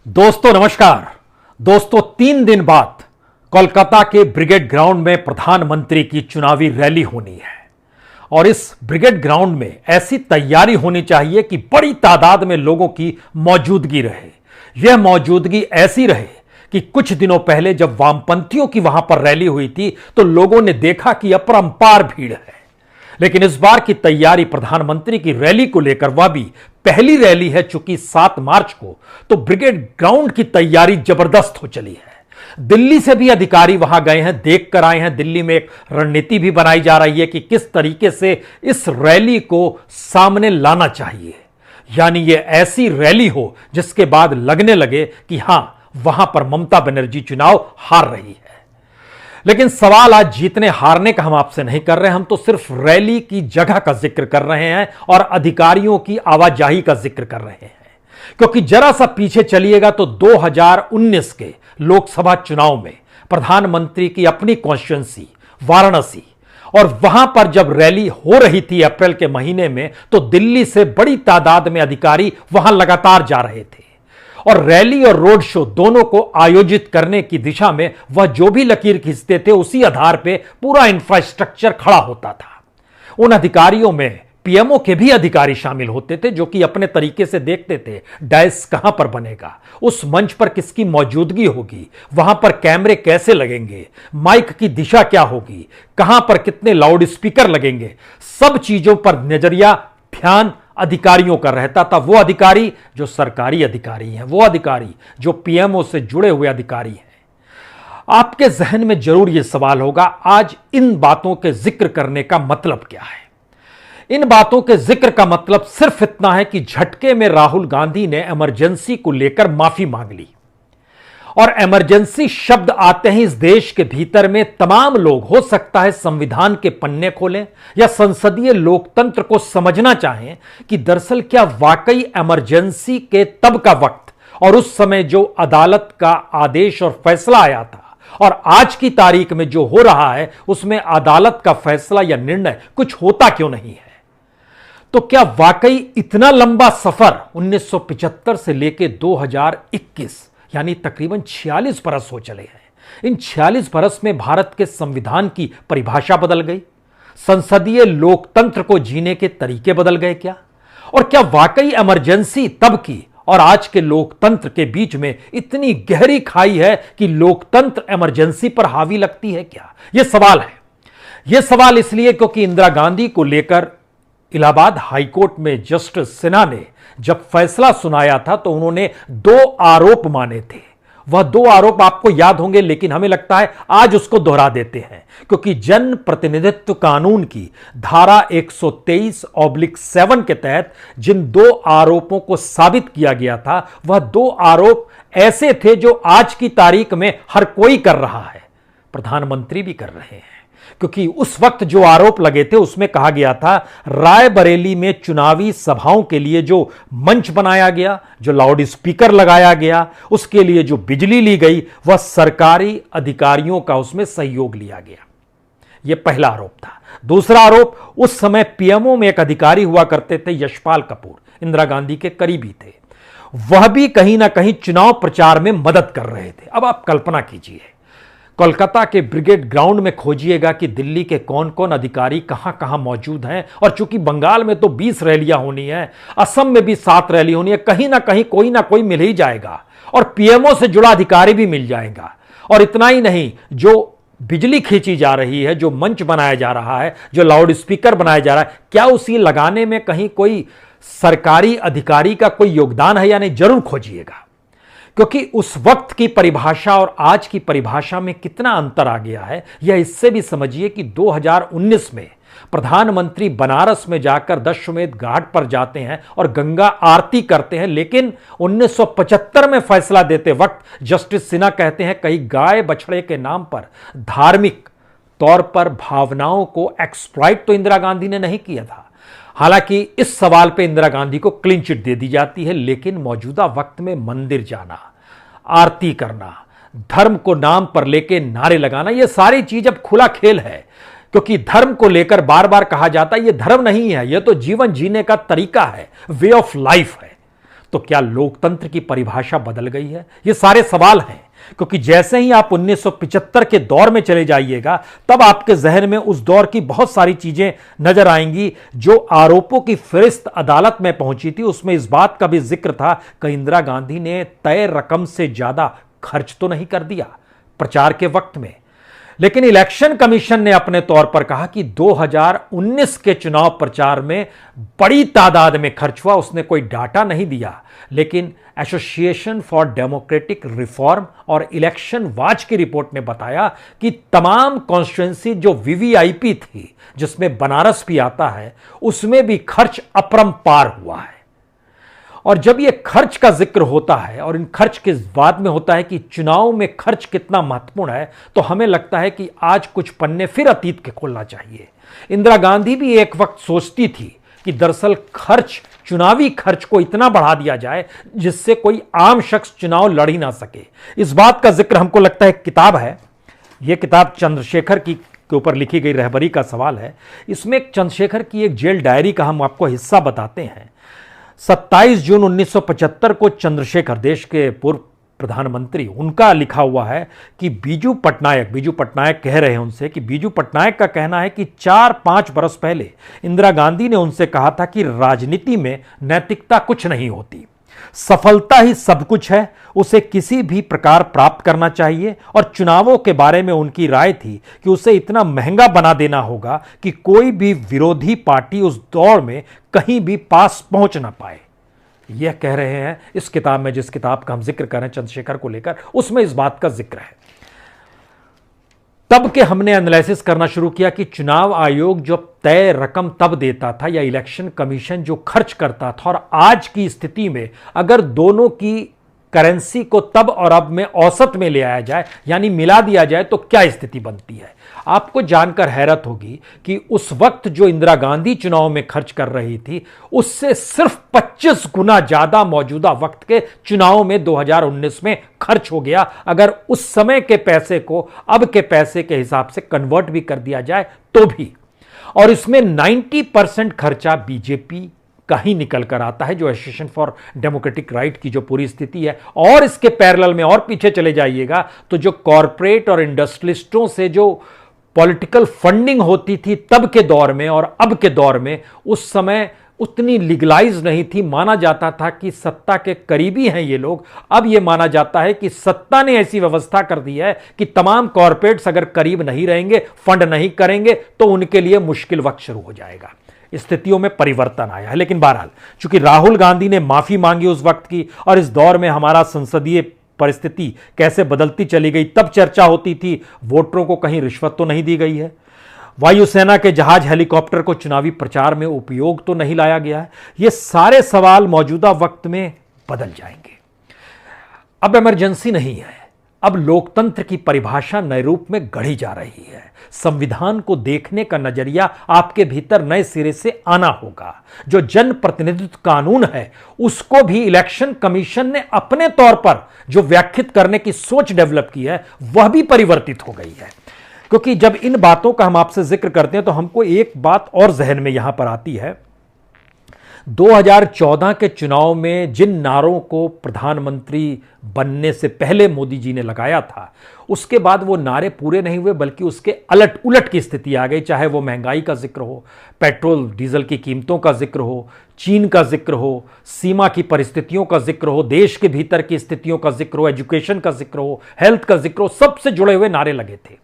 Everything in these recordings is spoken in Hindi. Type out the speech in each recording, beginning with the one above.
दोस्तों नमस्कार। दोस्तों 3 दिन बाद कोलकाता के ब्रिगेड ग्राउंड में प्रधानमंत्री की चुनावी रैली होनी है और इस ब्रिगेड ग्राउंड में ऐसी तैयारी होनी चाहिए कि बड़ी तादाद में लोगों की मौजूदगी रहे। यह मौजूदगी ऐसी रहे कि कुछ दिनों पहले जब वामपंथियों की वहां पर रैली हुई थी तो लोगों ने देखा कि अपरंपार भीड़ है, लेकिन इस बार की तैयारी प्रधानमंत्री की रैली को लेकर, वह भी पहली रैली है चूंकि 7 मार्च को, तो ब्रिगेड ग्राउंड की तैयारी जबरदस्त हो चली है। दिल्ली से भी अधिकारी वहां गए हैं, देख कर आए हैं। दिल्ली में एक रणनीति भी बनाई जा रही है कि किस तरीके से इस रैली को सामने लाना चाहिए, यानी यह ऐसी रैली हो जिसके बाद लगने लगे कि हां, वहां पर ममता बनर्जी चुनाव हार रही है। लेकिन सवाल आज जीतने हारने का हम आपसे नहीं कर रहे हैं, हम तो सिर्फ रैली की जगह का जिक्र कर रहे हैं और अधिकारियों की आवाजाही का जिक्र कर रहे हैं। क्योंकि जरा सा पीछे चलिएगा तो 2019 के लोकसभा चुनाव में प्रधानमंत्री की अपनी कॉन्स्टिट्यूएंसी वाराणसी, और वहां पर जब रैली हो रही थी अप्रैल के महीने में, तो दिल्ली से बड़ी तादाद में अधिकारी वहां लगातार जा रहे थे और रैली और रोड शो दोनों को आयोजित करने की दिशा में वह जो भी लकीर खींचते थे उसी आधार पे पूरा इंफ्रास्ट्रक्चर खड़ा होता था। उन अधिकारियों में पीएमओ के भी अधिकारी शामिल होते थे जो कि अपने तरीके से देखते थे डायस कहां पर बनेगा, उस मंच पर किसकी मौजूदगी होगी, वहां पर कैमरे कैसे लगेंगे, माइक की दिशा क्या होगी, कहां पर कितने लाउड स्पीकर लगेंगे, सब चीजों पर नजरिया ध्यान अधिकारियों का रहता था। वो अधिकारी जो सरकारी अधिकारी हैं, वो अधिकारी जो पीएमओ से जुड़े हुए अधिकारी हैं। आपके जहन में जरूर यह सवाल होगा, आज इन बातों के जिक्र करने का मतलब क्या है। इन बातों के जिक्र का मतलब सिर्फ इतना है कि झटके में राहुल गांधी ने इमरजेंसी को लेकर माफी मांग ली, और इमरजेंसी शब्द आते ही इस देश के भीतर में तमाम लोग, हो सकता है संविधान के पन्ने खोलें या संसदीय लोकतंत्र को समझना चाहें कि दरअसल क्या वाकई इमरजेंसी के तब का वक्त और उस समय जो अदालत का आदेश और फैसला आया था और आज की तारीख में जो हो रहा है उसमें अदालत का फैसला या निर्णय कुछ होता क्यों नहीं है। तो क्या वाकई इतना लंबा सफर 1975 से लेकर 2021 यानी तकरीबन 46 बरस हो चले हैं, इन 46 बरस में भारत के संविधान की परिभाषा बदल गई, संसदीय लोकतंत्र को जीने के तरीके बदल गए क्या, और क्या वाकई इमरजेंसी तब की और आज के लोकतंत्र के बीच में इतनी गहरी खाई है कि लोकतंत्र इमरजेंसी पर हावी लगती है क्या। यह सवाल है। यह सवाल इसलिए क्योंकि इंदिरा गांधी को लेकर इलाहाबाद हाईकोर्ट में जस्टिस सिन्हा ने जब फैसला सुनाया था तो उन्होंने 2 आरोप माने थे। वह 2 आरोप आपको याद होंगे, लेकिन हमें लगता है आज उसको दोहरा देते हैं, क्योंकि जन प्रतिनिधित्व कानून की धारा 123/7 के तहत जिन 2 आरोपों को साबित किया गया था, वह 2 आरोप ऐसे थे जो आज की तारीख में हर कोई कर रहा है, प्रधानमंत्री भी कर रहे हैं। क्योंकि उस वक्त जो आरोप लगे थे उसमें कहा गया था रायबरेली में चुनावी सभाओं के लिए जो मंच बनाया गया, जो लाउड स्पीकर लगाया गया, उसके लिए जो बिजली ली गई, वह सरकारी अधिकारियों का उसमें सहयोग लिया गया। यह पहला आरोप था। दूसरा आरोप, उस समय पीएमओ में एक अधिकारी हुआ करते थे यशपाल कपूर, इंदिरा गांधी के करीबी थे, वह भी कहीं ना कहीं चुनाव प्रचार में मदद कर रहे थे। अब आप कल्पना कीजिए, कोलकाता के ब्रिगेड ग्राउंड में खोजिएगा कि दिल्ली के कौन कौन अधिकारी कहां कहां मौजूद हैं, और चूंकि बंगाल में तो 20 रैलियां होनी है, असम में भी 7 रैली होनी है, कहीं ना कहीं कोई ना कोई मिल ही जाएगा और पीएमओ से जुड़ा अधिकारी भी मिल जाएगा। और इतना ही नहीं, जो बिजली खींची जा रही है, जो मंच बनाया जा रहा है, जो लाउड स्पीकर बनाया जा रहा है, क्या उसी लगाने में कहीं कोई सरकारी अधिकारी का कोई योगदान है या नहीं, जरूर खोजिएगा। क्योंकि उस वक्त की परिभाषा और आज की परिभाषा में कितना अंतर आ गया है, यह इससे भी समझिए कि 2019 में प्रधानमंत्री बनारस में जाकर दशाश्वमेध घाट पर जाते हैं और गंगा आरती करते हैं, लेकिन 1975 में फैसला देते वक्त जस्टिस सिन्हा कहते हैं कहीं गाय बछड़े के नाम पर धार्मिक तौर पर भावनाओं को एक्सप्लॉइट तो इंदिरा गांधी ने नहीं किया था। हालांकि इस सवाल पे इंदिरा गांधी को क्लीन चिट दे दी जाती है, लेकिन मौजूदा वक्त में मंदिर जाना, आरती करना, धर्म को नाम पर लेके नारे लगाना, यह सारी चीज अब खुला खेल है। क्योंकि धर्म को लेकर बार बार कहा जाता है यह धर्म नहीं है, यह तो जीवन जीने का तरीका है, वे ऑफ लाइफ है। तो क्या लोकतंत्र की परिभाषा बदल गई है? ये सारे सवाल हैं, क्योंकि जैसे ही आप 1975 के दौर में चले जाइएगा तब आपके जहन में उस दौर की बहुत सारी चीजें नजर आएंगी। जो आरोपों की फहरिस्त अदालत में पहुंची थी उसमें इस बात का भी जिक्र था कि इंदिरा गांधी ने तय रकम से ज्यादा खर्च तो नहीं कर दिया प्रचार के वक्त में। लेकिन इलेक्शन कमीशन ने अपने तौर पर कहा कि 2019 के चुनाव प्रचार में बड़ी तादाद में खर्च हुआ। उसने कोई डाटा नहीं दिया, लेकिन एसोसिएशन फॉर डेमोक्रेटिक रिफॉर्म और इलेक्शन वॉच की रिपोर्ट ने बताया कि तमाम कॉन्स्टिट्यूएंसी जो वीवीआईपी थी, जिसमें बनारस भी आता है, उसमें भी खर्च अपरंपार हुआ है। और जब यह खर्च का जिक्र होता है और इन खर्च के बाद में होता है कि चुनाव में खर्च कितना महत्वपूर्ण है, तो हमें लगता है कि आज कुछ पन्ने फिर अतीत के खोलना चाहिए। इंदिरा गांधी भी एक वक्त सोचती थी कि दरअसल खर्च, चुनावी खर्च को इतना बढ़ा दिया जाए जिससे कोई आम शख्स चुनाव लड़ ही ना सके। इस बात का जिक्र हमको लगता है किताब है, यह किताब चंद्रशेखर की के ऊपर लिखी गई रहबरी का सवाल है। इसमें चंद्रशेखर की एक जेल डायरी का हम आपको हिस्सा बताते हैं। 27 जून 1975 को चंद्रशेखर, देश के पूर्व प्रधानमंत्री, उनका लिखा हुआ है कि बीजू पटनायक कह रहे हैं उनसे कि बीजू पटनायक का कहना है कि 4-5 बरस पहले इंदिरा गांधी ने उनसे कहा था कि राजनीति में नैतिकता कुछ नहीं होती, सफलता ही सब कुछ है, उसे किसी भी प्रकार प्राप्त करना चाहिए। और चुनावों के बारे में उनकी राय थी कि उसे इतना महंगा बना देना होगा कि कोई भी विरोधी पार्टी उस दौर में कहीं भी पास पहुंच ना पाए। यह कह रहे हैं इस किताब में, जिस किताब का हम जिक्र कर रहे हैं चंद्रशेखर को लेकर, उसमें इस बात का जिक्र है। तब के हमने एनालिसिस करना शुरू किया कि चुनाव आयोग जो तय रकम तब देता था या इलेक्शन कमीशन जो खर्च करता था, और आज की स्थिति में अगर दोनों की करेंसी को तब और अब में औसत में ले आया जाए, यानी मिला दिया जाए, तो क्या स्थिति बनती है। आपको जानकर हैरत होगी कि उस वक्त जो इंदिरा गांधी चुनाव में खर्च कर रही थी, उससे सिर्फ 25 गुना ज्यादा मौजूदा वक्त के चुनाव में 2019 में खर्च हो गया। अगर उस समय के पैसे को अब के पैसे के हिसाब से कन्वर्ट भी कर दिया जाए तो भी। और इसमें 90% खर्चा बीजेपी का ही निकल कर आता है, जो एसोसिएशन फॉर डेमोक्रेटिक राइट की जो पूरी स्थिति है। और इसके पैरेलल में और पीछे चले जाइएगा तो जो कॉरपोरेट और इंडस्ट्रियलिस्टों से जो पॉलिटिकल फंडिंग होती थी तब के दौर में और अब के दौर में, उस समय उतनी लीगलाइज नहीं थी। माना जाता था कि सत्ता के करीबी हैं ये लोग। अब ये माना जाता है कि सत्ता ने ऐसी व्यवस्था कर दी है कि तमाम कॉरपोरेट्स अगर करीब नहीं रहेंगे, फंड नहीं करेंगे, तो उनके लिए मुश्किल वक्त शुरू हो जाएगा। स्थितियों में परिवर्तन आया है। लेकिन बहरहाल, चूंकि राहुल गांधी ने माफी मांगी उस वक्त की, और इस दौर में हमारा संसदीय परिस्थिति कैसे बदलती चली गई, तब चर्चा होती थी वोटरों को कहीं रिश्वत तो नहीं दी गई है, वायुसेना के जहाज हेलीकॉप्टर को चुनावी प्रचार में उपयोग तो नहीं लाया गया है। ये सारे सवाल मौजूदा वक्त में बदल जाएंगे। अब इमरजेंसी नहीं है, अब लोकतंत्र की परिभाषा नए रूप में गढ़ी जा रही है। संविधान को देखने का नजरिया आपके भीतर नए सिरे से आना होगा। जो जन प्रतिनिधित्व कानून है उसको भी इलेक्शन कमीशन ने अपने तौर पर जो व्याख्यात करने की सोच डेवलप की है, वह भी परिवर्तित हो गई है। क्योंकि जब इन बातों का हम आपसे जिक्र करते हैं तो हमको एक बात और जहन में यहां पर आती है। 2014 के चुनाव में जिन नारों को प्रधानमंत्री बनने से पहले मोदी जी ने लगाया था, उसके बाद वो नारे पूरे नहीं हुए, बल्कि उसके उलट की स्थिति आ गई। चाहे वो महंगाई का जिक्र हो, पेट्रोल डीजल की कीमतों का जिक्र हो, चीन का जिक्र हो, सीमा की परिस्थितियों का जिक्र हो, देश के भीतर की स्थितियों का जिक्र हो, एजुकेशन का जिक्र हो, हेल्थ का जिक्र हो, सबसे जुड़े हुए नारे लगे थे।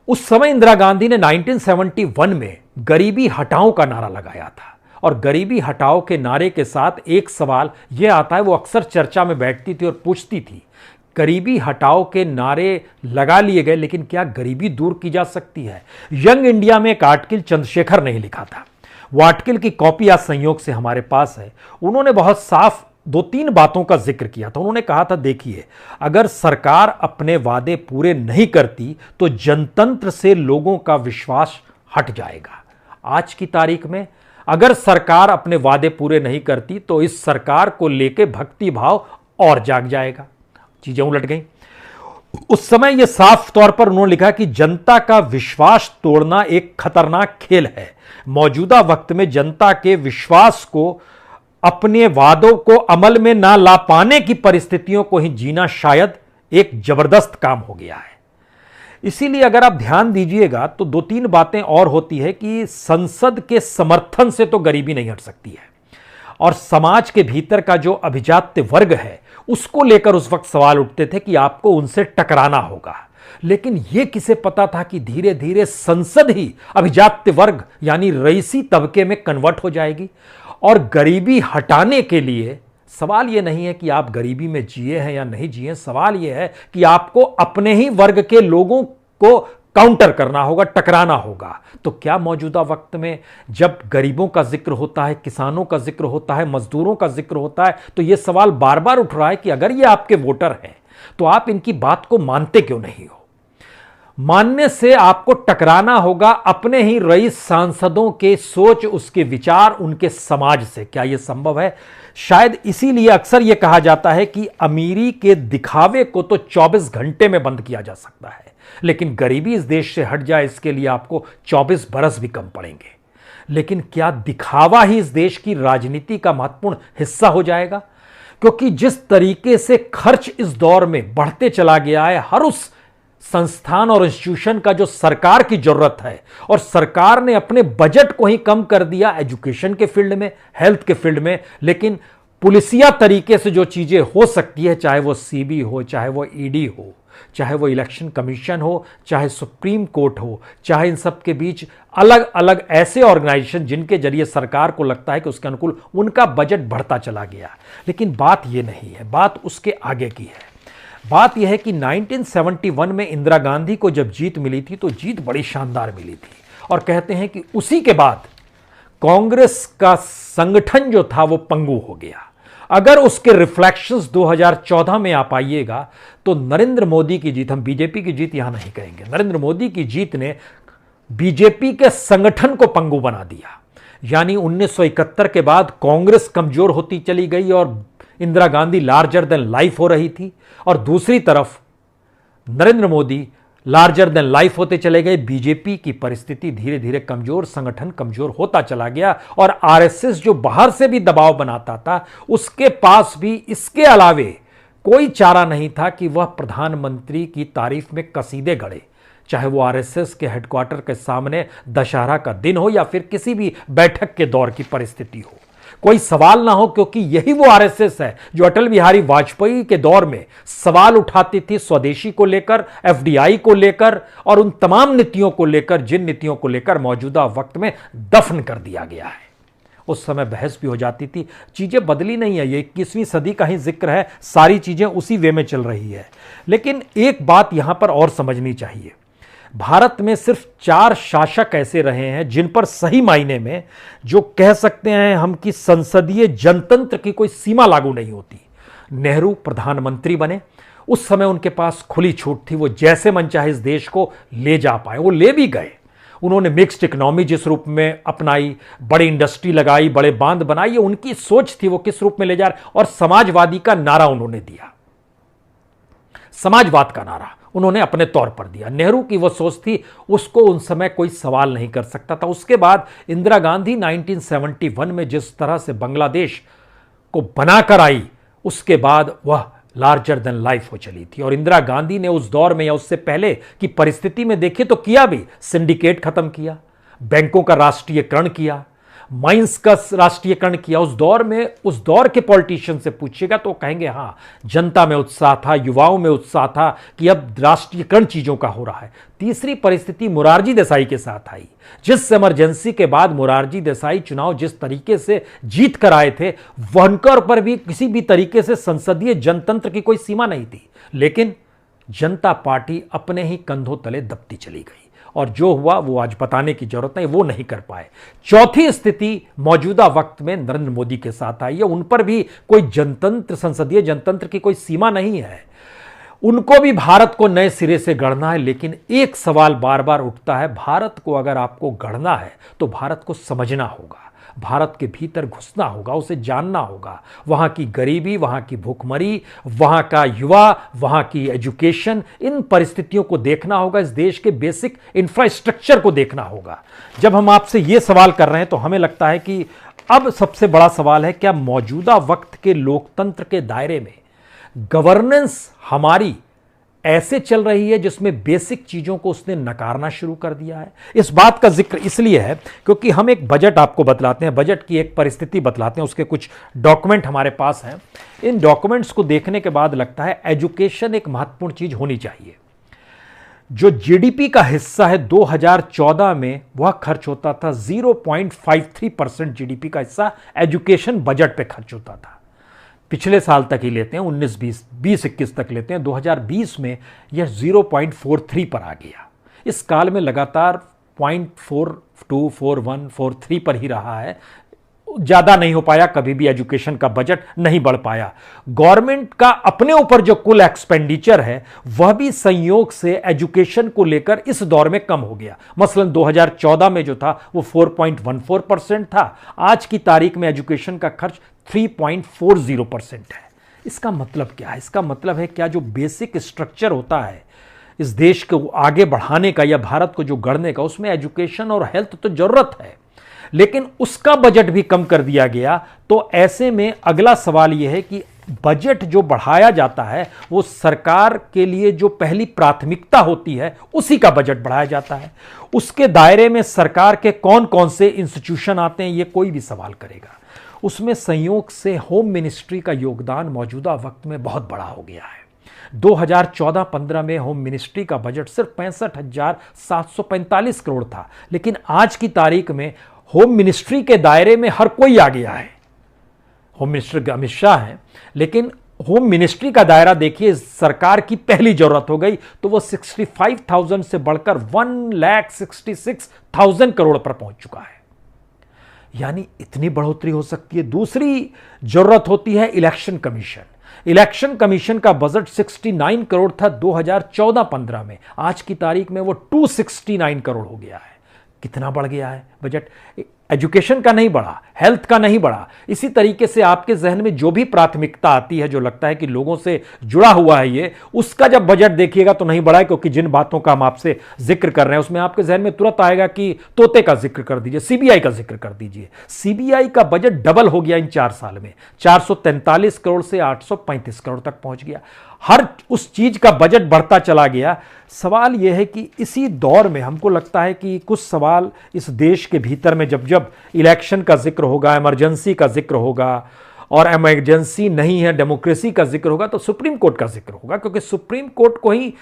उस समय इंदिरा गांधी ने 1971 में गरीबी हटाओ का नारा लगाया था। और गरीबी हटाओ के नारे के साथ एक सवाल यह आता है, वो अक्सर चर्चा में बैठती थी और पूछती थी, गरीबी हटाओ के नारे लगा लिए गए, लेकिन क्या गरीबी दूर की जा सकती है। यंग इंडिया में एक आर्टिकल चंद्रशेखर ने ही लिखा था। वो आर्टिकल की कॉपी आज संयोग से हमारे पास है। उन्होंने बहुत साफ 2-3 बातों का जिक्र किया था। उन्होंने कहा था, देखिए, अगर सरकार अपने वादे पूरे नहीं करती तो जनतंत्र से लोगों का विश्वास हट जाएगा। आज की तारीख में अगर सरकार अपने वादे पूरे नहीं करती तो इस सरकार को लेके भक्ति भाव और जाग जाएगा। चीजें उलट गई। उस समय यह साफ तौर पर उन्होंने लिखा कि जनता का विश्वास तोड़ना एक खतरनाक खेल है। मौजूदा वक्त में जनता के विश्वास को अपने वादों को अमल में ना ला पाने की परिस्थितियों को ही जीना शायद एक जबरदस्त काम हो गया है। इसीलिए अगर आप ध्यान दीजिएगा तो दो तीन बातें और होती है कि संसद के समर्थन से तो गरीबी नहीं हट सकती है, और समाज के भीतर का जो अभिजात्य वर्ग है उसको लेकर उस वक्त सवाल उठते थे कि आपको उनसे टकराना होगा। लेकिन यह किसे पता था कि धीरे धीरे संसद ही अभिजात्य वर्ग यानी रईसी तबके में कन्वर्ट हो जाएगी। और गरीबी हटाने के लिए सवाल यह नहीं है कि आप गरीबी में जिए हैं या नहीं जिए, सवाल यह है कि आपको अपने ही वर्ग के लोगों को काउंटर करना होगा, टकराना होगा। तो क्या मौजूदा वक्त में जब गरीबों का जिक्र होता है, किसानों का जिक्र होता है, मजदूरों का जिक्र होता है, तो यह सवाल बार बार उठ रहा है कि अगर ये आपके वोटर हैं तो आप इनकी बात को मानते क्यों नहीं हो? मानने से आपको टकराना होगा अपने ही रईस सांसदों के सोच, उसके विचार, उनके समाज से। क्या यह संभव है? शायद इसीलिए अक्सर यह कहा जाता है कि अमीरी के दिखावे को तो 24 घंटे में बंद किया जा सकता है, लेकिन गरीबी इस देश से हट जाए इसके लिए आपको 24 बरस भी कम पड़ेंगे। लेकिन क्या दिखावा ही इस देश की राजनीति का महत्वपूर्ण हिस्सा हो जाएगा? क्योंकि जिस तरीके से खर्च इस दौर में बढ़ते चला गया है, हर उस संस्थान और इंस्टीट्यूशन का जो सरकार की जरूरत है, और सरकार ने अपने बजट को ही कम कर दिया एजुकेशन के फील्ड में, हेल्थ के फील्ड में, लेकिन पुलिसिया तरीके से जो चीजें हो सकती है, चाहे वो सीबी हो, चाहे वो ईडी हो, चाहे वो इलेक्शन कमीशन हो, चाहे सुप्रीम कोर्ट हो, चाहे इन सब के बीच अलग अलग ऐसे ऑर्गेनाइजेशन जिनके जरिए सरकार को लगता है कि उसके अनुकूल उनका बजट बढ़ता चला गया। लेकिन बात यह नहीं है, बात उसके आगे की है। बात यह है कि 1971 में इंदिरा गांधी को जब जीत मिली थी तो जीत बड़ी शानदार मिली थी, और कहते हैं कि उसी के बाद कांग्रेस का संगठन जो था वो पंगु हो गया। अगर उसके रिफ्लेक्शंस 2014 में आप आइएगा तो नरेंद्र मोदी की जीत, हम बीजेपी की जीत यहां नहीं कहेंगे, नरेंद्र मोदी की जीत ने बीजेपी के संगठन को पंगु बना दिया। यानी 1971 के बाद कांग्रेस कमजोर होती चली गई और Indira Gandhi larger than life हो रही थी, और दूसरी तरफ Narendra Modi larger than life होते चले गए। बीजेपी की परिस्थिति धीरे धीरे कमजोर, संगठन कमजोर होता चला गया, और आरएसएस जो बाहर से भी दबाव बनाता था उसके पास भी इसके अलावे कोई चारा नहीं था कि वह प्रधानमंत्री की तारीफ में कसीदे गढ़े, चाहे वो आरएसएस के हेडक्वार्टर के सामने दशहरा का दिन हो या फिर किसी भी बैठक के दौर की परिस्थिति हो। कोई सवाल ना हो, क्योंकि यही वो आरएसएस है जो अटल बिहारी वाजपेयी के दौर में सवाल उठाती थी स्वदेशी को लेकर, एफडीआई को लेकर, और उन तमाम नीतियों को लेकर जिन नीतियों को लेकर मौजूदा वक्त में दफन कर दिया गया है। उस समय बहस भी हो जाती थी। चीजें बदली नहीं है, ये 21वीं सदी का ही जिक्र है, सारी चीजें उसी वे में चल रही है। लेकिन एक बात यहां पर और समझनी चाहिए, भारत में सिर्फ 4 शासक ऐसे रहे हैं जिन पर सही मायने में जो कह सकते हैं हम कि संसदीय जनतंत्र की कोई सीमा लागू नहीं होती। नेहरू प्रधानमंत्री बने, उस समय उनके पास खुली छूट थी, वो जैसे मन चाहे इस देश को ले जा पाए, वो ले भी गए। उन्होंने मिक्स्ड इकोनॉमी जिस रूप में अपनाई, बड़ी इंडस्ट्री लगाई, बड़े बांध बनाई, ये उनकी सोच थी, वो किस रूप में ले जा रहे। और समाजवादी का नारा उन्होंने दिया, समाजवाद का नारा उन्होंने अपने तौर पर दिया। नेहरू की वो सोच थी, उसको उन समय कोई सवाल नहीं कर सकता था। उसके बाद इंदिरा गांधी 1971 में जिस तरह से बांग्लादेश को बनाकर आई, उसके बाद वह लार्जर देन लाइफ हो चली थी। और इंदिरा गांधी ने उस दौर में या उससे पहले की परिस्थिति में देखिए तो किया भी, सिंडिकेट खत्म किया, बैंकों का राष्ट्रीयकरण किया, माइंस का राष्ट्रीयकरण किया। उस दौर में, उस दौर के पॉलिटिशियन से पूछिएगा तो कहेंगे हां, जनता में उत्साह था, युवाओं में उत्साह था कि अब राष्ट्रीयकरण चीजों का हो रहा है। तीसरी परिस्थिति मोरारजी देसाई के साथ आई। जिस इमरजेंसी के बाद मोरारजी देसाई चुनाव जिस तरीके से जीत कर आए थे, वनकर पर भी किसी भी तरीके से संसदीय जनतंत्र की कोई सीमा नहीं थी। लेकिन जनता पार्टी अपने ही कंधों तले दबती चली गई, और जो हुआ वो आज बताने की जरूरत नहीं, वो नहीं कर पाए। चौथी स्थिति मौजूदा वक्त में नरेंद्र मोदी के साथ आई है। उन पर भी कोई जनतंत्र, संसदीय जनतंत्र की कोई सीमा नहीं है, उनको भी भारत को नए सिरे से गढ़ना है। लेकिन एक सवाल बार बार उठता है, भारत को अगर आपको गढ़ना है तो भारत को समझना होगा, भारत के भीतर घुसना होगा, उसे जानना होगा, वहां की गरीबी, वहां की भूखमरी, वहां का युवा, वहां की एजुकेशन, इन परिस्थितियों को देखना होगा, इस देश के बेसिक इंफ्रास्ट्रक्चर को देखना होगा। जब हम आपसे ये सवाल कर रहे हैं तो हमें लगता है कि अब सबसे बड़ा सवाल है, क्या मौजूदा वक्त के लोकतंत्र के दायरे में गवर्नेंस हमारी ऐसे चल रही है जिसमें बेसिक चीजों को उसने नकारना शुरू कर दिया है? इस बात का जिक्र इसलिए है क्योंकि हम एक बजट आपको बतलाते हैं, बजट की एक परिस्थिति बतलाते हैं, उसके कुछ डॉक्यूमेंट हमारे पास हैं। इन डॉक्यूमेंट्स को देखने के बाद लगता है एजुकेशन एक महत्वपूर्ण चीज होनी चाहिए। जो जीडीपी का हिस्सा है 2014 में वह खर्च होता था 0.53% जीडीपी का हिस्सा एजुकेशन बजट पे खर्च होता था। पिछले साल तक ही लेते हैं, 19-20 तक लेते हैं, 2020 में यह 0.43 पर आ गया। इस काल में लगातार 0.42, 41, 43 पर ही रहा है, ज्यादा नहीं हो पाया, कभी भी एजुकेशन का बजट नहीं बढ़ पाया। गवर्नमेंट का अपने ऊपर जो कुल एक्सपेंडिचर है वह भी संयोग से एजुकेशन को लेकर इस दौर में कम हो गया। मसलन 2014 में जो था वो 4.14% था, आज की तारीख में एजुकेशन का खर्च 3.40% है। इसका मतलब क्या है? इसका मतलब है क्या जो बेसिक स्ट्रक्चर होता है इस देश को आगे बढ़ाने का या भारत को जो गढ़ने का, उसमें एजुकेशन और हेल्थ तो जरूरत है, लेकिन उसका बजट भी कम कर दिया गया। तो ऐसे में अगला सवाल यह है कि बजट जो बढ़ाया जाता है वो सरकार के लिए जो पहली प्राथमिकता होती है उसी का बजट बढ़ाया जाता है। उसके दायरे में सरकार के कौन कौन से इंस्टीट्यूशन आते हैं ये कोई भी सवाल करेगा। उसमें संयोग से होम मिनिस्ट्री का योगदान मौजूदा वक्त में बहुत बड़ा हो गया है। 2014-15 में होम मिनिस्ट्री का बजट सिर्फ 65,745 करोड़ था, लेकिन आज की तारीख में होम मिनिस्ट्री के दायरे में हर कोई आ गया है। होम मिनिस्टर अमित शाह हैं, लेकिन होम मिनिस्ट्री का दायरा देखिए, सरकार की पहली जरूरत हो गई तो वो 65,000 से बढ़कर 1,66,000 करोड़ पर पहुंच चुका है। यानी इतनी बढ़ोतरी हो सकती है। दूसरी जरूरत होती है इलेक्शन कमीशन। इलेक्शन कमीशन का बजट 69 करोड़ था 2014-15 में, आज की तारीख में वो 269 करोड़ हो गया है। कितना बढ़ गया है बजट? एजुकेशन का नहीं बढ़ा, हेल्थ का नहीं बढ़ा। इसी तरीके से आपके जहन में जो भी प्राथमिकता आती है, जो लगता है कि लोगों से जुड़ा हुआ है ये, उसका जब बजट देखिएगा तो नहीं बढ़ा है। क्योंकि जिन बातों का हम आपसे जिक्र कर रहे हैं उसमें आपके जहन में तुरंत आएगा कि तोते का जिक्र कर दीजिए, सीबीआई का जिक्र कर दीजिए। सीबीआई का बजट डबल हो गया इन 4 साल में, 443 करोड़ से 835 करोड़ तक पहुंच गया। हर उस चीज का बजट बढ़ता चला गया। सवाल यह है कि इसी दौर में हमको लगता है कि कुछ सवाल इस देश के भीतर में जब जब इलेक्शन का जिक्र होगा, इमरजेंसी का जिक्र होगा, और इमरजेंसी नहीं है डेमोक्रेसी का जिक्र होगा, तो सुप्रीम कोर्ट का जिक्र होगा। क्योंकि सुप्रीम कोर्ट को ही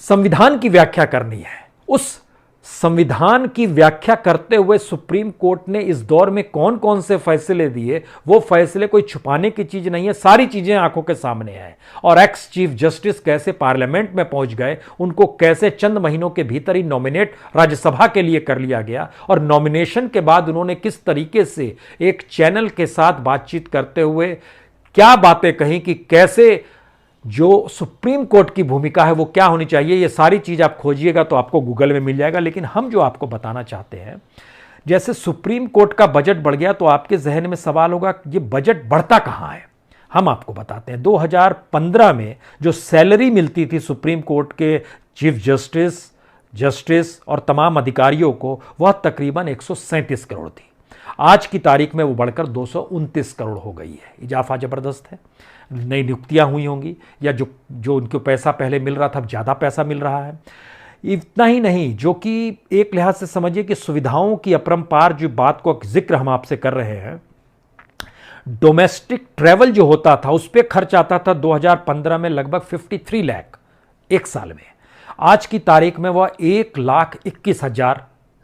संविधान की व्याख्या करनी है। उस संविधान की व्याख्या करते हुए सुप्रीम कोर्ट ने इस दौर में कौन कौन से फैसले दिए, वो फैसले कोई छुपाने की चीज नहीं है, सारी चीजें आंखों के सामने हैं। और एक्स चीफ जस्टिस कैसे पार्लियामेंट में पहुंच गए, उनको कैसे चंद महीनों के भीतर ही नॉमिनेट राज्यसभा के लिए कर लिया गया, और नॉमिनेशन के बाद उन्होंने किस तरीके से एक चैनल के साथ बातचीत करते हुए क्या बातें कही कि कैसे जो सुप्रीम कोर्ट की भूमिका है वो क्या होनी चाहिए। ये सारी चीज आप खोजिएगा तो आपको गूगल में मिल जाएगा। लेकिन हम जो आपको बताना चाहते हैं, जैसे सुप्रीम कोर्ट का बजट बढ़ गया तो आपके जहन में सवाल होगा ये बजट बढ़ता कहां है। हम आपको बताते हैं 2015 में जो सैलरी मिलती थी सुप्रीम कोर्ट के चीफ जस्टिस और तमाम अधिकारियों को, वह तकरीबन 137 करोड़ थी। आज की तारीख में वो बढ़कर 229 करोड़ हो गई है। इजाफा जबरदस्त है। नई नियुक्तियां हुई होंगी, या जो उनको पैसा पहले मिल रहा था अब ज़्यादा पैसा मिल रहा है। इतना ही नहीं, जो कि एक लिहाज से समझिए कि सुविधाओं की अपरंपार जो बात को जिक्र हम आपसे कर रहे हैं, डोमेस्टिक ट्रैवल जो होता था उस पर खर्च आता था 2015 में लगभग 53 लाख एक साल में। आज की तारीख में वह 1,21,000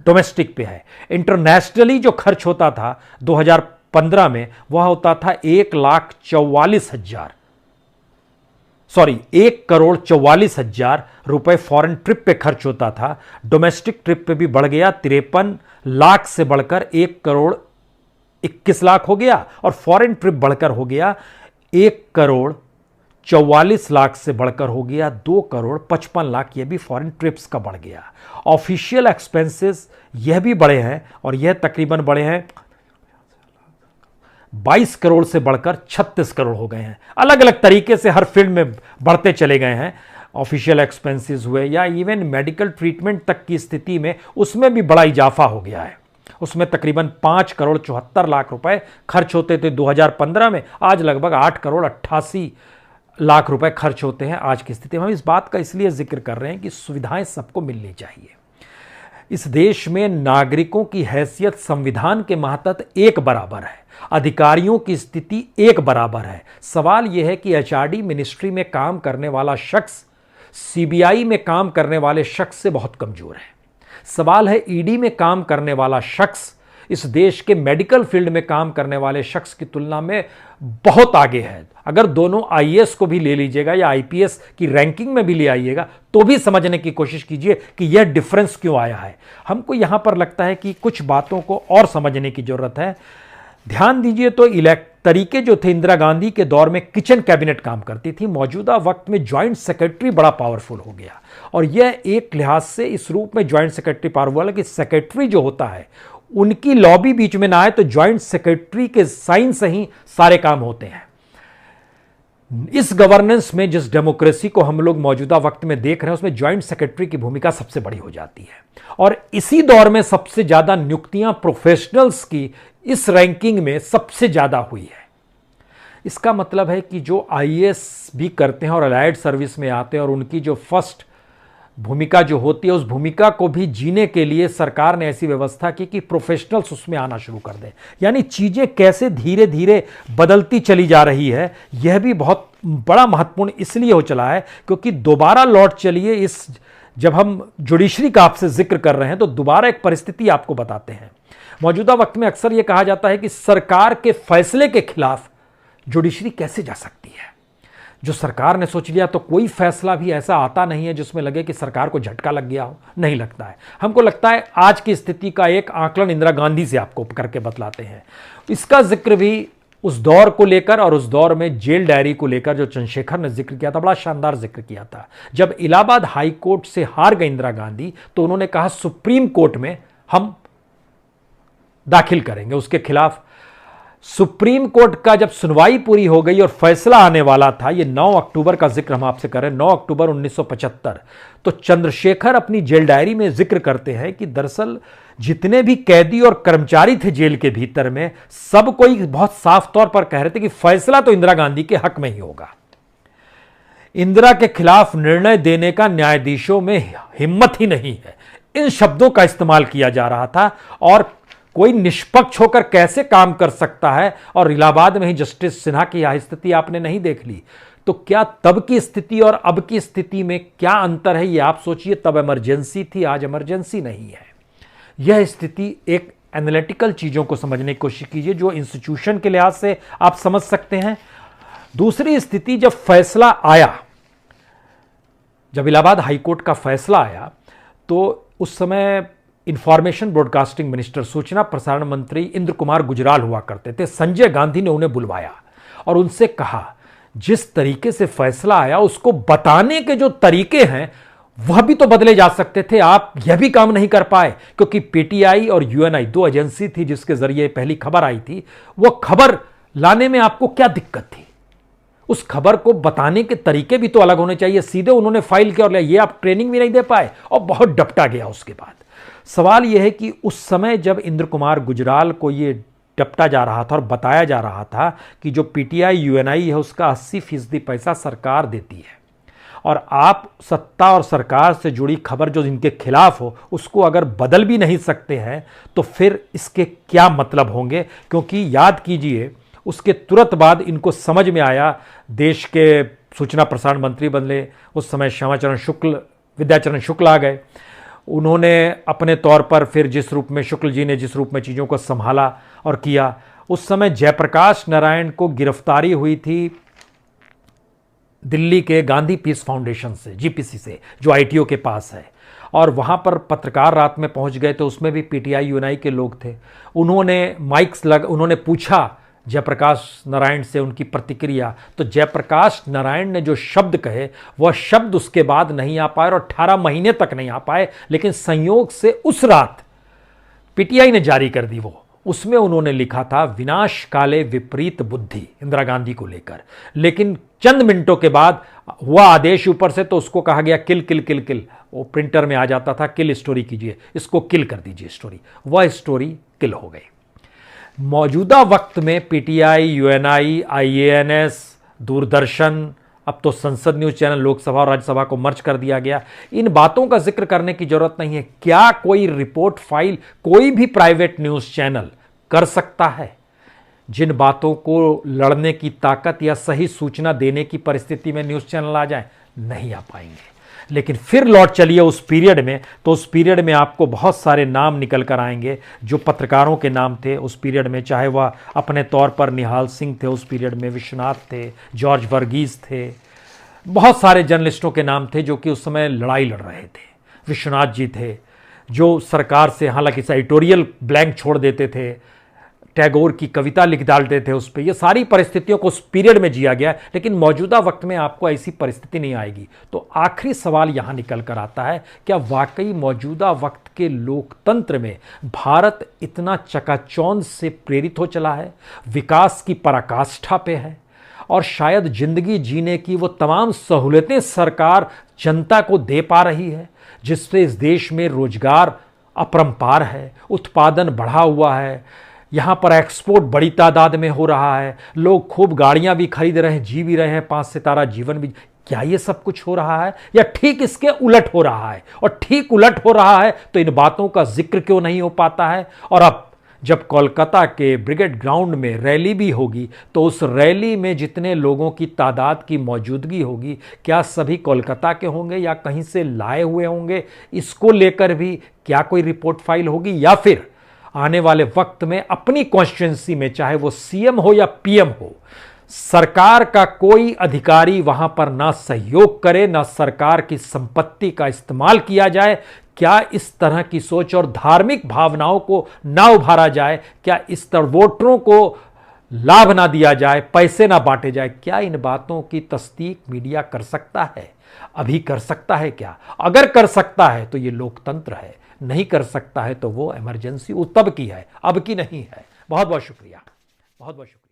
डोमेस्टिक पे है। इंटरनेशनली जो खर्च होता था 2015 में वह होता था 1,44,000 रुपए फॉरेन ट्रिप पे खर्च होता था। डोमेस्टिक ट्रिप पे भी बढ़ गया, 53 लाख से बढ़कर 1,21,00,000 हो गया, और फॉरेन ट्रिप बढ़कर हो गया 1,44,00,000 से बढ़कर हो गया 2,55,00,000। यह भी फॉरेन ट्रिप्स का बढ़ गया। ऑफिशियल एक्सपेंसेस यह भी बढ़े हैं, और यह तकरीबन बढ़े हैं 22 करोड़ से बढ़कर 36 करोड़ हो गए हैं। अलग अलग तरीके से हर फील्ड में बढ़ते चले गए हैं। ऑफिशियल एक्सपेंसेस हुए या इवन मेडिकल ट्रीटमेंट तक की स्थिति में उसमें भी बड़ा इजाफा हो गया है। उसमें तकरीबन 5 करोड़ 74 लाख रुपए खर्च होते थे 2015 में। आज लगभग 8 करोड़ 88 लाख रुपए खर्च होते हैं आज की स्थिति में। हम इस बात का इसलिए जिक्र कर रहे हैं कि सुविधाएं सबको मिलनी चाहिए। इस देश में नागरिकों की हैसियत संविधान के मातहत एक बराबर है, अधिकारियों की स्थिति एक बराबर है। सवाल यह है कि एचआरडी मिनिस्ट्री में काम करने वाला शख्स सीबीआई में काम करने वाले शख्स से बहुत कमजोर है। सवाल है ईडी में काम करने वाला शख्स इस देश के मेडिकल फील्ड में काम करने वाले शख्स की तुलना में बहुत आगे है। अगर दोनों आईएएस को भी ले लीजिएगा या आईपीएस की रैंकिंग में भी ले आइएगा तो भी समझने की कोशिश कीजिए कि यह डिफरेंस क्यों आया है। हमको यहां पर लगता है कि कुछ बातों को और समझने की जरूरत है। ध्यान दीजिए तो तरीके जो थे, इंदिरा गांधी के दौर में किचन कैबिनेट काम करती थी, मौजूदा वक्त में ज्वाइंट सेक्रेटरी बड़ा पावरफुल हो गया। और यह एक लिहाज से इस रूप में ज्वाइंट सेक्रेटरी पावरफुल है कि सेक्रेटरी जो होता है उनकी लॉबी बीच में ना आए तो ज्वाइंट सेक्रेटरी के साइन से ही सारे काम होते हैं। इस गवर्नेंस में जिस डेमोक्रेसी को हम लोग मौजूदा वक्त में देख रहे हैं उसमें ज्वाइंट सेक्रेटरी की भूमिका सबसे बड़ी हो जाती है। और इसी दौर में सबसे ज्यादा नियुक्तियां प्रोफेशनल्स की इस रैंकिंग में सबसे ज्यादा हुई है। इसका मतलब है कि जो आईएएस भी करते हैं और अलाइड सर्विस में आते हैं और उनकी जो फर्स्ट भूमिका जो होती है उस भूमिका को भी जीने के लिए सरकार ने ऐसी व्यवस्था की कि प्रोफेशनल्स उसमें आना शुरू कर दें। यानी चीजें कैसे धीरे धीरे बदलती चली जा रही है, यह भी बहुत बड़ा महत्वपूर्ण इसलिए हो चला है क्योंकि दोबारा लौट चलिए इस, जब हम जुडिशरी का आपसे जिक्र कर रहे हैं तो दोबारा एक परिस्थिति आपको बताते हैं। मौजूदा वक्त में अक्सर यह कहा जाता है कि सरकार के फैसले के खिलाफ जुडिशरी कैसे जा सकती है। जो सरकार ने सोच लिया तो कोई फैसला भी ऐसा आता नहीं है जिसमें लगे कि सरकार को झटका लग गया हो, नहीं लगता है। हमको लगता है आज की स्थिति का एक आकलन इंदिरा गांधी से आपको करके बतलाते हैं। इसका जिक्र भी उस दौर को लेकर और उस दौर में जेल डायरी को लेकर जो चंद्रशेखर ने जिक्र किया था, बड़ा शानदार जिक्र किया था। जब इलाहाबाद हाई कोर्ट से हार गई इंदिरा गांधी तो उन्होंने कहा सुप्रीम कोर्ट में हम दाखिल करेंगे उसके खिलाफ। सुप्रीम कोर्ट का जब सुनवाई पूरी हो गई और फैसला आने वाला था, ये 9 अक्टूबर का जिक्र हम आपसे कर रहे हैं, 9 अक्टूबर 1975, तो चंद्रशेखर अपनी जेल डायरी में जिक्र करते हैं कि दरअसल जितने भी कैदी और कर्मचारी थे जेल के भीतर में, सब कोई बहुत साफ तौर पर कह रहे थे कि फैसला तो इंदिरा गांधी के हक में ही होगा। इंदिरा के खिलाफ निर्णय देने का न्यायाधीशों में हिम्मत ही नहीं है, इन शब्दों का इस्तेमाल किया जा रहा था। और कोई निष्पक्ष होकर कैसे काम कर सकता है, और इलाहाबाद में ही जस्टिस सिन्हा की यह स्थिति आपने नहीं देख ली, तो क्या तब की स्थिति और अब की स्थिति में क्या अंतर है ये आप सोचिए। तब इमरजेंसी थी, आज इमरजेंसी नहीं है। यह स्थिति एक एनालिटिकल चीजों को समझने की कोशिश कीजिए जो इंस्टीट्यूशन के लिहाज से आप समझ सकते हैं। दूसरी स्थिति, जब फैसला आया, जब इलाहाबाद हाईकोर्ट का फैसला आया तो उस समय इंफॉर्मेशन ब्रॉडकास्टिंग मिनिस्टर, सूचना प्रसारण मंत्री इंद्र कुमार गुजराल हुआ करते थे। संजय गांधी ने उन्हें बुलवाया और उनसे कहा जिस तरीके से फैसला आया उसको बताने के जो तरीके हैं वह भी तो बदले जा सकते थे। आप यह भी काम नहीं कर पाए क्योंकि पीटीआई और यूएनआई दो एजेंसी थी जिसके जरिए पहली खबर आई थी। वह खबर लाने में आपको क्या दिक्कत थी? उस खबर को बताने के तरीके भी तो अलग होने चाहिए। सीधे उन्होंने फाइल किया और लिया, ये आप ट्रेनिंग भी नहीं दे पाए और बहुत डपटा गया। उसके बाद सवाल यह है कि उस समय जब इंद्र कुमार गुजराल को ये डपटा जा रहा था और बताया जा रहा था कि जो पीटीआई यूएनआई है उसका 80% पैसा सरकार देती है और आप सत्ता और सरकार से जुड़ी खबर जो इनके खिलाफ हो उसको अगर बदल भी नहीं सकते हैं तो फिर इसके क्या मतलब होंगे। क्योंकि याद कीजिए उसके तुरंत बाद इनको समझ में आया, देश के सूचना प्रसारण मंत्री बदले, उस समय विद्याचरण शुक्ल आ गए। उन्होंने अपने तौर पर फिर जिस रूप में शुक्ल जी ने जिस रूप में चीज़ों को संभाला और किया, उस समय जयप्रकाश नारायण को गिरफ्तारी हुई थी दिल्ली के गांधी पीस फाउंडेशन से, जीपीसी से, जो आईटीओ के पास है। और वहाँ पर पत्रकार रात में पहुँच गए तो उसमें भी पीटीआई यूएनआई के लोग थे। उन्होंने पूछा जयप्रकाश नारायण से उनकी प्रतिक्रिया, तो जयप्रकाश नारायण ने जो शब्द कहे वह शब्द उसके बाद नहीं आ पाए और 18 महीने तक नहीं आ पाए। लेकिन संयोग से उस रात पीटीआई ने जारी कर दी उसमें उन्होंने लिखा था विनाश काले विपरीत बुद्धि, इंदिरा गांधी को लेकर। लेकिन चंद मिनटों के बाद हुआ आदेश ऊपर से तो उसको कहा गया किल किल किल किल, वो प्रिंटर में आ जाता था किल स्टोरी कीजिए, इसको किल कर दीजिए स्टोरी, वह स्टोरी किल हो गई। मौजूदा वक्त में पीटीआई, यूएनआई, आईएएनएस, दूरदर्शन, अब तो संसद न्यूज चैनल, लोकसभा और राज्यसभा को मर्ज कर दिया गया, इन बातों का जिक्र करने की जरूरत नहीं है। क्या कोई रिपोर्ट फाइल कोई भी प्राइवेट न्यूज चैनल कर सकता है? जिन बातों को लड़ने की ताकत या सही सूचना देने की परिस्थिति में न्यूज चैनल आ जाए, नहीं आ पाएंगे। लेकिन फिर लौट चलिए उस पीरियड में, तो उस पीरियड में आपको बहुत सारे नाम निकल कर आएंगे जो पत्रकारों के नाम थे उस पीरियड में, चाहे वह अपने तौर पर निहाल सिंह थे, उस पीरियड में विश्वनाथ थे, जॉर्ज वर्गीस थे, बहुत सारे जर्नलिस्टों के नाम थे जो कि उस समय लड़ाई लड़ रहे थे। विश्वनाथ जी थे जो सरकार से हालांकि एडिटोरियल ब्लैंक छोड़ देते थे, टैगोर की कविता लिख डालते थे उस पर। ये सारी परिस्थितियों को उस पीरियड में जिया गया, लेकिन मौजूदा वक्त में आपको ऐसी परिस्थिति नहीं आएगी। तो आखिरी सवाल यहां निकल कर आता है, क्या वाकई मौजूदा वक्त के लोकतंत्र में भारत इतना चकाचौंध से प्रेरित हो चला है, विकास की पराकाष्ठा पे है, और शायद जिंदगी जीने की वो तमाम सहूलतें सरकार जनता को दे पा रही है, जिससे इस देश में रोजगार अपरंपार है, उत्पादन बढ़ा हुआ है, यहाँ पर एक्सपोर्ट बड़ी तादाद में हो रहा है, लोग खूब गाड़ियाँ भी खरीद रहे हैं, जी भी रहे हैं 5 सितारा जीवन भी। क्या ये सब कुछ हो रहा है या ठीक इसके उलट हो रहा है? और ठीक उलट हो रहा है तो इन बातों का जिक्र क्यों नहीं हो पाता है? और अब जब कोलकाता के ब्रिगेड ग्राउंड में रैली भी होगी तो उस रैली में जितने लोगों की तादाद की मौजूदगी होगी, क्या सभी कोलकाता के होंगे या कहीं से लाए हुए होंगे? इसको लेकर भी क्या कोई रिपोर्ट फाइल होगी, या फिर आने वाले वक्त में अपनी कॉन्स्टिट्यूंसी में, चाहे वो सीएम हो या पीएम हो, सरकार का कोई अधिकारी वहां पर ना सहयोग करे, ना सरकार की संपत्ति का इस्तेमाल किया जाए? क्या इस तरह की सोच और धार्मिक भावनाओं को ना उभारा जाए? क्या इस तरह वोटरों को लाभ ना दिया जाए, पैसे ना बांटे जाए? क्या इन बातों की तस्दीक मीडिया कर सकता है? अभी कर सकता है क्या? अगर कर सकता है तो ये लोकतंत्र है, नहीं कर सकता है तो वो इमरजेंसी तब की है, अब की नहीं है। बहुत बहुत शुक्रिया, बहुत बहुत शुक्रिया।